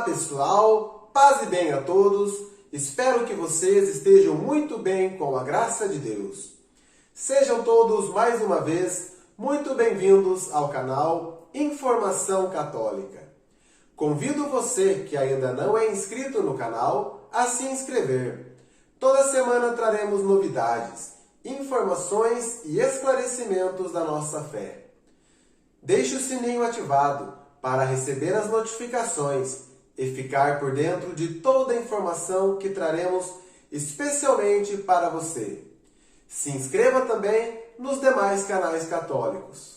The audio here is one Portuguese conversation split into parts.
pessoal, paz e bem a todos. Espero que vocês estejam muito bem com a graça de Deus. Sejam todos mais uma vez muito bem-vindos ao canal Informação Católica. Convido você que ainda não é inscrito no canal a se inscrever. Toda semana traremos novidades, informações e esclarecimentos da nossa fé. Deixe o sininho ativado para receber as notificações e ficar por dentro de toda a informação que traremos especialmente para você. Se inscreva também nos demais canais católicos.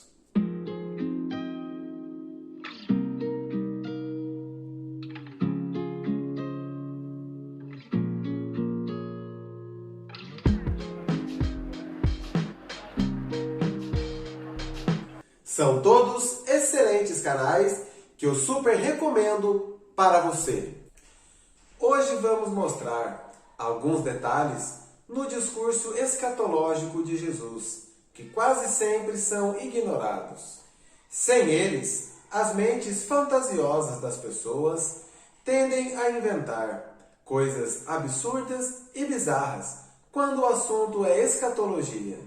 São todos excelentes canais que eu super recomendo para você. Hoje vamos mostrar alguns detalhes no discurso escatológico de Jesus, que quase sempre são ignorados. Sem eles, as mentes fantasiosas das pessoas tendem a inventar coisas absurdas e bizarras quando o assunto é escatologia.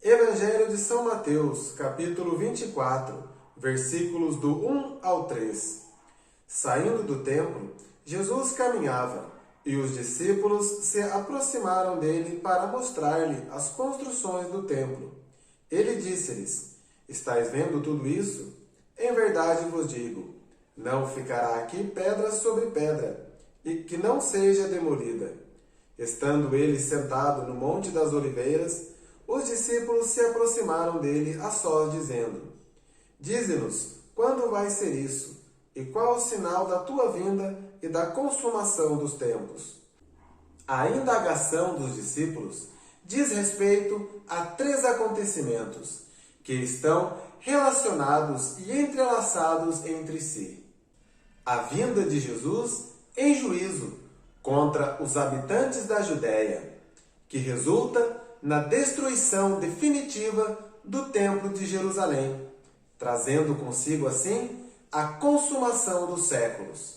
Evangelho de São Mateus, capítulo 24, versículos do 1 ao 3. Saindo do templo, Jesus caminhava, e os discípulos se aproximaram dele para mostrar-lhe as construções do templo. Ele disse-lhes: Estais vendo tudo isso? Em verdade vos digo, não ficará aqui pedra sobre pedra, e que não seja demolida. Estando ele sentado no Monte das Oliveiras, os discípulos se aproximaram dele a sós, dizendo: Dize-nos, quando vai ser isso? E qual o sinal da tua vinda e da consumação dos tempos? A indagação dos discípulos diz respeito a 3 acontecimentos que estão relacionados e entrelaçados entre si. A vinda de Jesus em juízo contra os habitantes da Judéia, que resulta na destruição definitiva do Templo de Jerusalém, trazendo consigo assim a consumação dos séculos,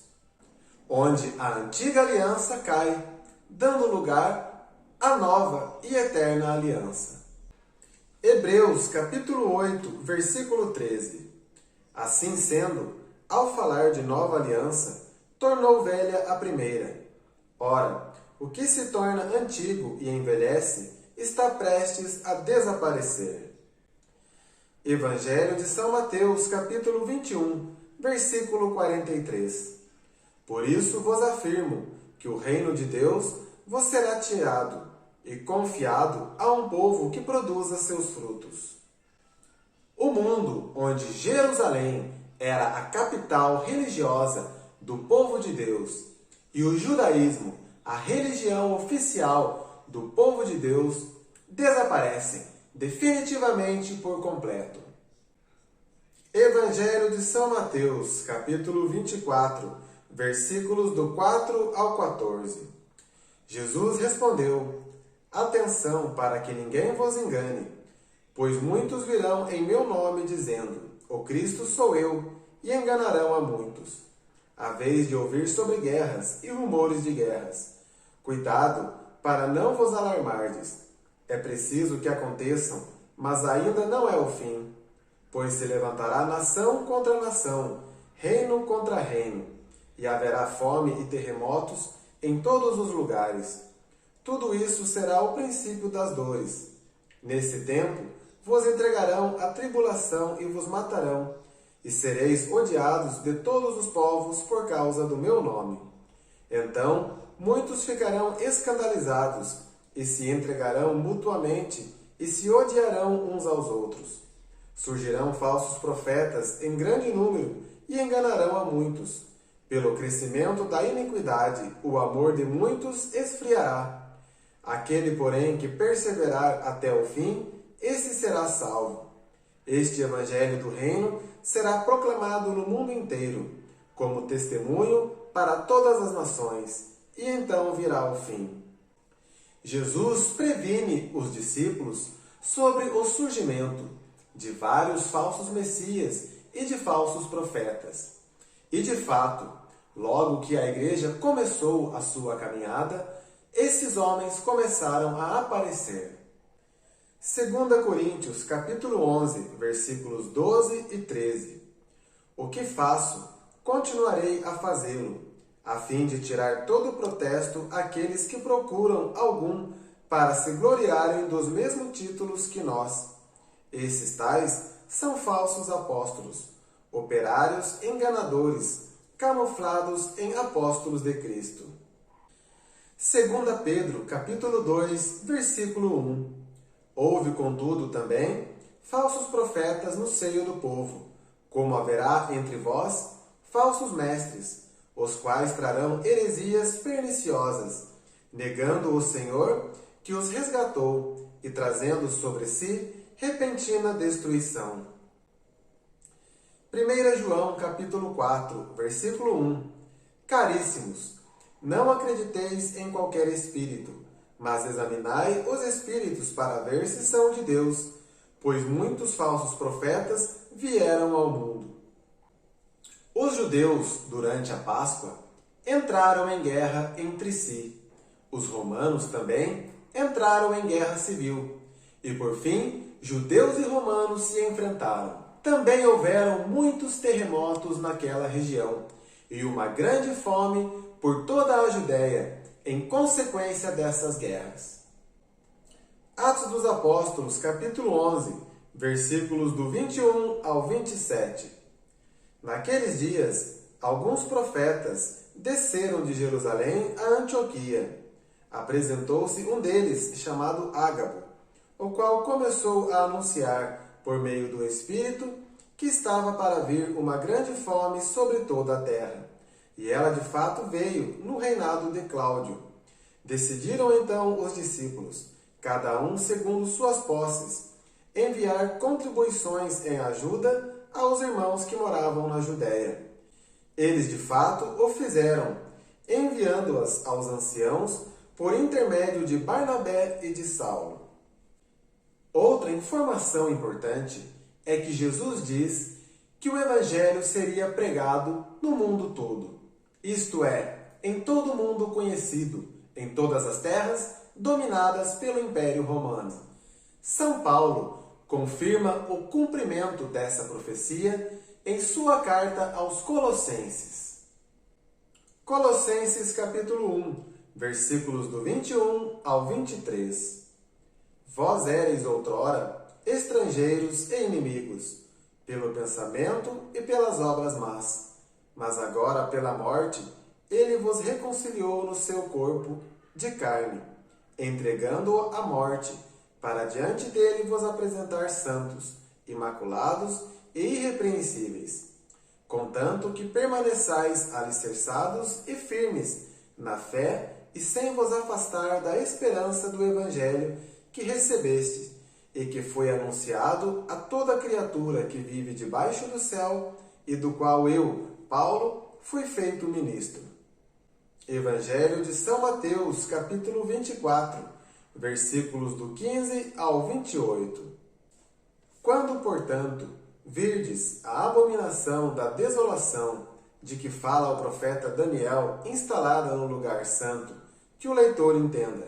onde a antiga aliança cai, dando lugar à nova e eterna aliança. Hebreus capítulo 8, versículo 13. Assim sendo, ao falar de nova aliança, tornou velha a primeira. Ora, o que se torna antigo e envelhece está prestes a desaparecer. Evangelho de São Mateus, capítulo 21, versículo 43. Por isso vos afirmo que o reino de Deus vos será tirado e confiado a um povo que produza seus frutos. O mundo onde Jerusalém era a capital religiosa do povo de Deus e o judaísmo a religião oficial do povo de Deus desaparecem definitivamente por completo. Evangelho de São Mateus, capítulo 24, versículos do 4 ao 14. Jesus respondeu: Atenção para que ninguém vos engane, pois muitos virão em meu nome dizendo: O Cristo sou eu, e enganarão a muitos. Haveis de ouvir sobre guerras e rumores de guerras. Cuidado para não vos alarmardes. É preciso que aconteçam, mas ainda não é o fim. Pois se levantará nação contra nação, reino contra reino, e haverá fome e terremotos em todos os lugares. Tudo isso será o princípio das dores. Nesse tempo, vos entregarão à tribulação e vos matarão, e sereis odiados de todos os povos por causa do meu nome. Então, muitos ficarão escandalizados, e se entregarão mutuamente, e se odiarão uns aos outros. Surgirão falsos profetas em grande número e enganarão a muitos. Pelo crescimento da iniquidade, o amor de muitos esfriará. Aquele, porém, que perseverar até o fim, esse será salvo. Este evangelho do reino será proclamado no mundo inteiro, como testemunho para todas as nações, e então virá o fim. Jesus previne os discípulos sobre o surgimento de vários falsos messias e de falsos profetas. E de fato, logo que a igreja começou a sua caminhada, esses homens começaram a aparecer. 2 Coríntios, capítulo 11, versículos 12 e 13. O que faço, continuarei a fazê-lo, a fim de tirar todo o protesto àqueles que procuram algum para se gloriarem dos mesmos títulos que nós. Esses tais são falsos apóstolos, operários enganadores, camuflados em apóstolos de Cristo. 2 Pedro, capítulo 2, versículo 1. Houve, contudo, também falsos profetas no seio do povo, como haverá entre vós falsos mestres, os quais trarão heresias perniciosas, negando o Senhor que os resgatou e trazendo sobre si repentina destruição. 1 João, capítulo 4, versículo 1. Caríssimos, não acrediteis em qualquer espírito, mas examinai os espíritos para ver se são de Deus, pois muitos falsos profetas vieram ao mundo. Os judeus, durante a Páscoa, entraram em guerra entre si. Os romanos também entraram em guerra civil. E, por fim, judeus e romanos se enfrentaram. Também houveram muitos terremotos naquela região e uma grande fome por toda a Judéia, em consequência dessas guerras. Atos dos Apóstolos, capítulo 11, versículos do 21 ao 27. Naqueles dias, alguns profetas desceram de Jerusalém a Antioquia. Apresentou-se um deles, chamado Ágabo, o qual começou a anunciar, por meio do Espírito, que estava para vir uma grande fome sobre toda a terra. E ela de fato veio no reinado de Cláudio. Decidiram então os discípulos, cada um segundo suas posses, enviar contribuições em ajuda aos irmãos que moravam na Judéia. Eles de fato o fizeram, enviando-as aos anciãos por intermédio de Barnabé e de Saulo. Outra informação importante é que Jesus diz que o Evangelho seria pregado no mundo todo, isto é, em todo o mundo conhecido, em todas as terras dominadas pelo Império Romano. São Paulo confirma o cumprimento dessa profecia em sua carta aos Colossenses. Colossenses capítulo 1, versículos do 21 ao 23. Vós éreis outrora estrangeiros e inimigos, pelo pensamento e pelas obras más, mas agora pela morte ele vos reconciliou no seu corpo de carne, entregando-o à morte, para diante dele vos apresentar santos, imaculados e irrepreensíveis, contanto que permaneçais alicerçados e firmes na fé e sem vos afastar da esperança do Evangelho que recebestes e que foi anunciado a toda criatura que vive debaixo do céu e do qual eu, Paulo, fui feito ministro. Evangelho de São Mateus, capítulo 24, versículos do 15 ao 28. Quando, portanto, virdes a abominação da desolação de que fala o profeta Daniel instalada no lugar santo, que o leitor entenda.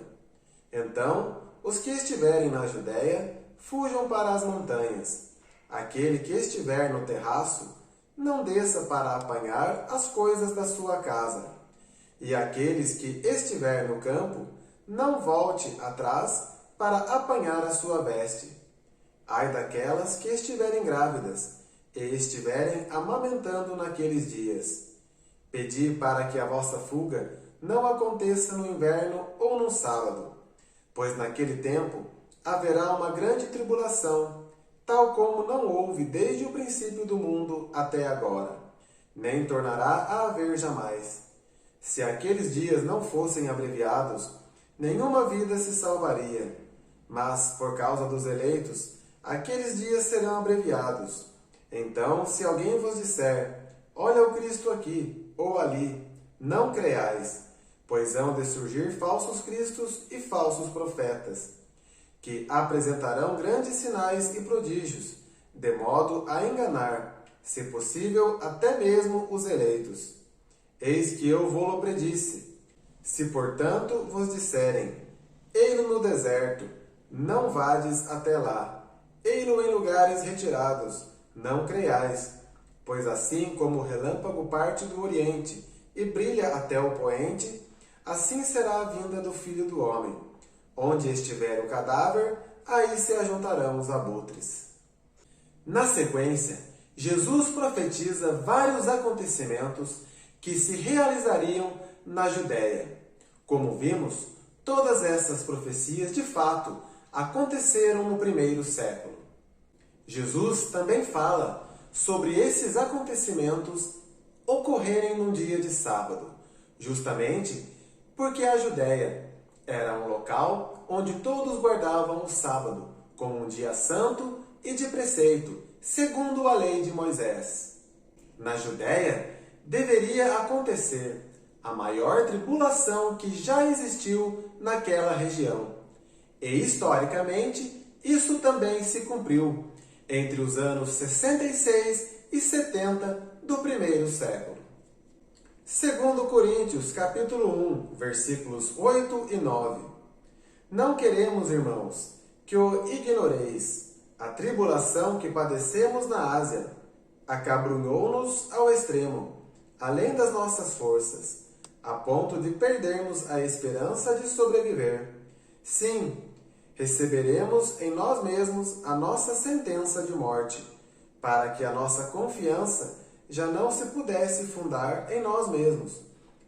Então, os que estiverem na Judéia, fujam para as montanhas. Aquele que estiver no terraço, não desça para apanhar as coisas da sua casa. E aqueles que estiver no campo, não volte atrás para apanhar a sua veste. Ai daquelas que estiverem grávidas e estiverem amamentando naqueles dias. Pedi para que a vossa fuga não aconteça no inverno ou no sábado, pois naquele tempo haverá uma grande tribulação, tal como não houve desde o princípio do mundo até agora, nem tornará a haver jamais. Se aqueles dias não fossem abreviados, nenhuma vida se salvaria. Mas, por causa dos eleitos, aqueles dias serão abreviados. Então, se alguém vos disser, olha o Cristo aqui ou ali, não creiais, pois hão de surgir falsos cristos e falsos profetas, que apresentarão grandes sinais e prodígios, de modo a enganar, se possível, até mesmo os eleitos. Eis que eu vou-lo predisse. Se, portanto, vos disserem, ei-lo no deserto, não vades até lá. Ei-lo em lugares retirados, não creiais. Pois assim como o relâmpago parte do oriente e brilha até o poente, assim será a vinda do Filho do Homem. Onde estiver o cadáver, aí se ajuntarão os abutres. Na sequência, Jesus profetiza vários acontecimentos que se realizariam na Judéia. Como vimos, todas essas profecias, de fato, aconteceram no primeiro século. Jesus também fala sobre esses acontecimentos ocorrerem num dia de sábado, justamente porque a Judéia era um local onde todos guardavam o sábado como um dia santo e de preceito, segundo a lei de Moisés. Na Judéia deveria acontecer a maior tribulação que já existiu naquela região. E, historicamente, isso também se cumpriu entre os anos 66 e 70 do primeiro século. Segundo Coríntios, capítulo 1, versículos 8 e 9. Não queremos, irmãos, que o ignoreis. A tribulação que padecemos na Ásia acabrunhou-nos ao extremo, além das nossas forças, a ponto de perdermos a esperança de sobreviver. Sim, receberemos em nós mesmos a nossa sentença de morte, para que a nossa confiança já não se pudesse fundar em nós mesmos,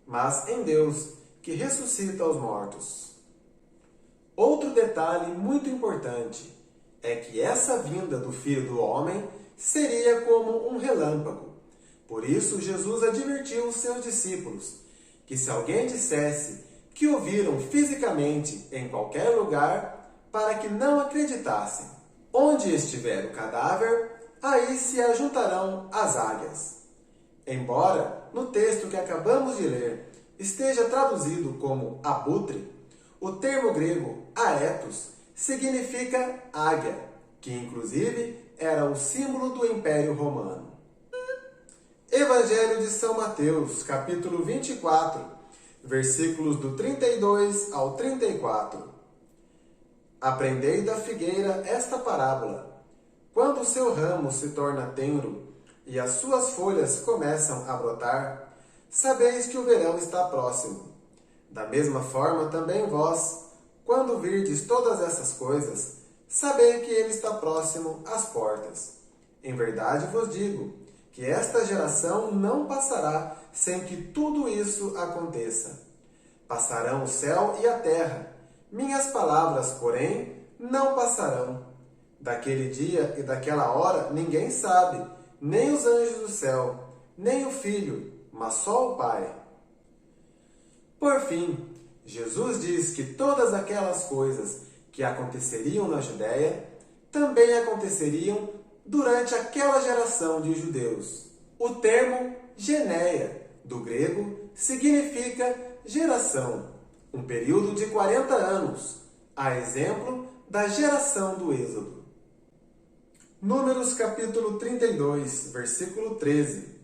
mas em Deus, que ressuscita os mortos. Outro detalhe muito importante é que essa vinda do Filho do Homem seria como um relâmpago. Por isso, Jesus advertiu os seus discípulos que se alguém dissesse que o viram fisicamente em qualquer lugar, para que não acreditassem. Onde estiver o cadáver, aí se ajuntarão as águias. Embora, no texto que acabamos de ler, esteja traduzido como abutre, o termo grego aetos significa águia, que inclusive era o símbolo do Império Romano. Evangelho de São Mateus, capítulo 24, versículos do 32 ao 34. Aprendei da figueira esta parábola. Quando o seu ramo se torna tenro e as suas folhas começam a brotar, sabeis que o verão está próximo. Da mesma forma também vós, quando virdes todas essas coisas, sabei que ele está próximo às portas. Em verdade vos digo que esta geração não passará sem que tudo isso aconteça. Passarão o céu e a terra, minhas palavras, porém, não passarão. Daquele dia e daquela hora ninguém sabe, nem os anjos do céu, nem o Filho, mas só o Pai. Por fim, Jesus diz que todas aquelas coisas que aconteceriam na Judéia também aconteceriam durante aquela geração de judeus. O termo geneia, do grego, significa geração, um período de 40 anos, a exemplo da geração do Êxodo. Números capítulo 32, versículo 13.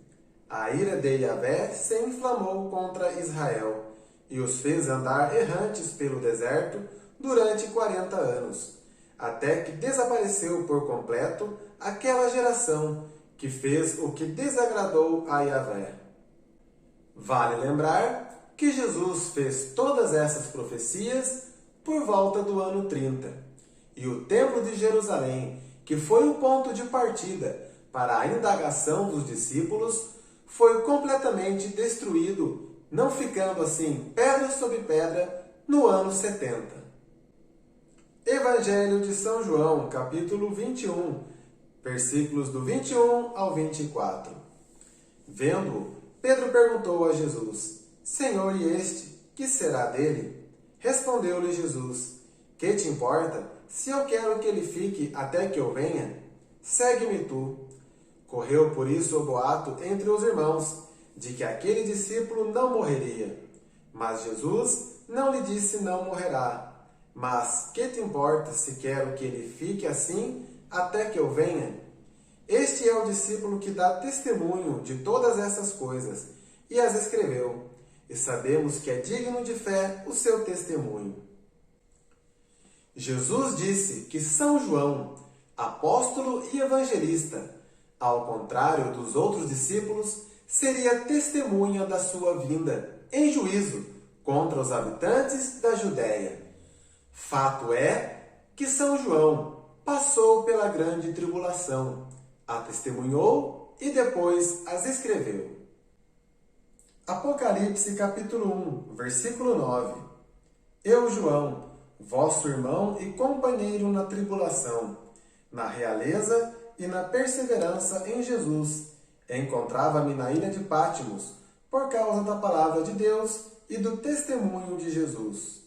A ira de Yahvé se inflamou contra Israel e os fez andar errantes pelo deserto durante 40 anos, até que desapareceu por completo aquela geração que fez o que desagradou a Yahvé. Vale lembrar que Jesus fez todas essas profecias por volta do ano 30, e o Templo de Jerusalém, que foi o ponto de partida para a indagação dos discípulos, foi completamente destruído, não ficando assim pedra sobre pedra no ano 70. Evangelho de São João, capítulo 21, versículos do 21 ao 24. Vendo-o, Pedro perguntou a Jesus: Senhor, e este, que será dele? Respondeu-lhe Jesus: Que te importa, se eu quero que ele fique até que eu venha? Segue-me tu. Correu por isso o boato entre os irmãos, de que aquele discípulo não morreria. Mas Jesus não lhe disse não morrerá. Mas que te importa se quero que ele fique assim até que eu venha? Este é o discípulo que dá testemunho de todas essas coisas e as escreveu, e sabemos que é digno de fé o seu testemunho. Jesus disse que São João, apóstolo e evangelista, ao contrário dos outros discípulos, seria testemunha da sua vinda em juízo contra os habitantes da Judéia. Fato é que São João passou pela grande tribulação, a testemunhou e depois as escreveu. Apocalipse capítulo 1, versículo 9. Eu, João, vosso irmão e companheiro na tribulação, na realeza e na perseverança em Jesus, encontrava-me na ilha de Patmos, por causa da palavra de Deus e do testemunho de Jesus.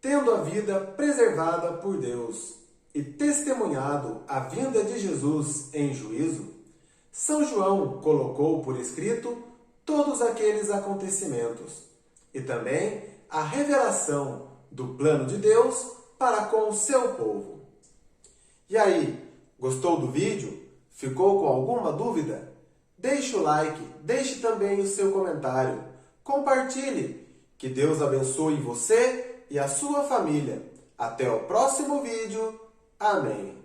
Tendo a vida preservada por Deus e testemunhado a vinda de Jesus em juízo, São João colocou por escrito todos aqueles acontecimentos e também a revelação do plano de Deus para com o seu povo. E aí, gostou do vídeo? Ficou com alguma dúvida? Deixe o like, deixe também o seu comentário, compartilhe. Que Deus abençoe você e a sua família. Até o próximo vídeo. Amém.